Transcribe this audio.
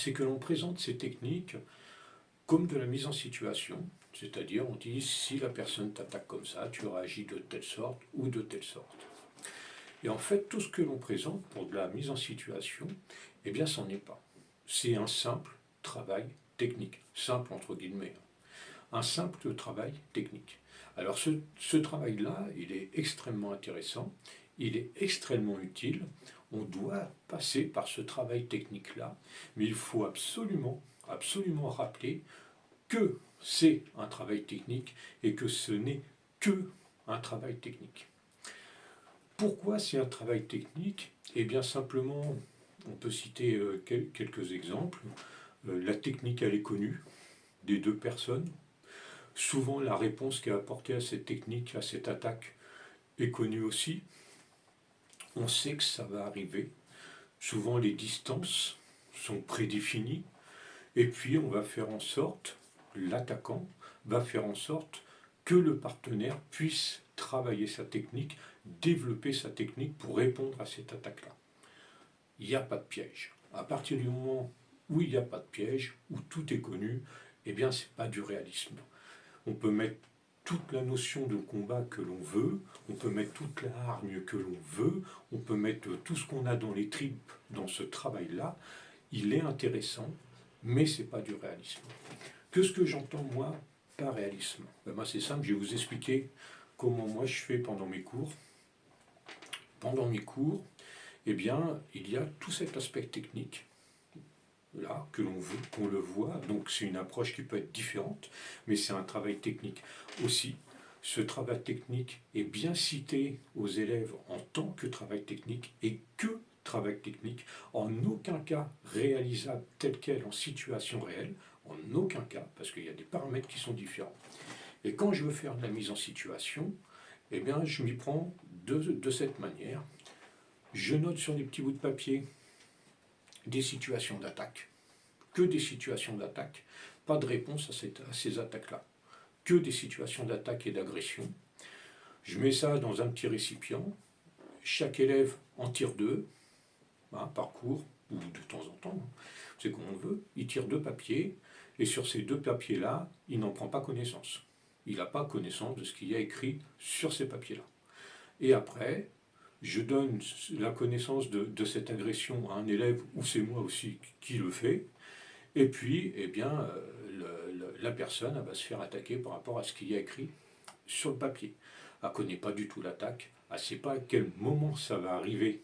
C'est que l'on présente ces techniques comme de la mise en situation, c'est-à-dire on dit si la personne t'attaque comme ça, tu réagis de telle sorte ou de telle sorte. Et en fait, tout ce que l'on présente pour de la mise en situation, eh bien, c'en est pas. C'est un simple travail technique, simple entre guillemets, un simple travail technique. Alors ce travail-là, il est extrêmement intéressant, il est extrêmement utile, on doit passer par ce travail technique-là, mais il faut absolument, absolument rappeler que c'est un travail technique et que ce n'est que un travail technique. Pourquoi c'est un travail technique? Eh bien simplement, on peut citer quelques exemples. La technique, elle est connue des deux personnes. Souvent, la réponse qui est apportée à cette technique, à cette attaque, est connue aussi. On sait que ça va arriver. Souvent, les distances sont prédéfinies. Et puis, on va faire en sorte, l'attaquant va faire en sorte que le partenaire puisse travailler sa technique, développer sa technique pour répondre à cette attaque-là. Il n'y a pas de piège. À partir du moment où il n'y a pas de piège, où tout est connu, eh bien, ce n'est pas du réalisme. On peut mettre toute la notion de combat que l'on veut, on peut mettre toute la hargne que l'on veut, on peut mettre tout ce qu'on a dans les tripes dans ce travail-là. Il est intéressant, mais ce n'est pas du réalisme. Qu'est-ce que j'entends, moi, par réalisme? Moi, c'est simple, je vais vous expliquer comment moi je fais pendant mes cours. Pendant mes cours, eh bien, il y a tout cet aspect technique là, qu'on le voit. Donc c'est une approche qui peut être différente, mais c'est un travail technique aussi. Ce travail technique est bien cité aux élèves en tant que travail technique et que travail technique, en aucun cas réalisable tel quel en situation réelle, en aucun cas, parce qu'il y a des paramètres qui sont différents. Et quand je veux faire de la mise en situation, eh bien, je m'y prends de cette manière. Je note sur des petits bouts de papier des situations d'attaque, que des situations d'attaque, pas de réponse à ces attaques-là, que des situations d'attaque et d'agression. Je mets ça dans un petit récipient, chaque élève en tire deux, par cours, ou de temps en temps, c'est comme on veut, il tire deux papiers, et sur ces deux papiers-là, il n'en prend pas connaissance. Il n'a pas connaissance de ce qu'il y a écrit sur ces papiers-là. Et après, je donne la connaissance de cette agression à un élève, ou c'est moi aussi qui le fais, et puis, eh bien, la personne elle va se faire attaquer par rapport à ce qu'il y a écrit sur le papier. Elle ne connaît pas du tout l'attaque, elle ne sait pas à quel moment ça va arriver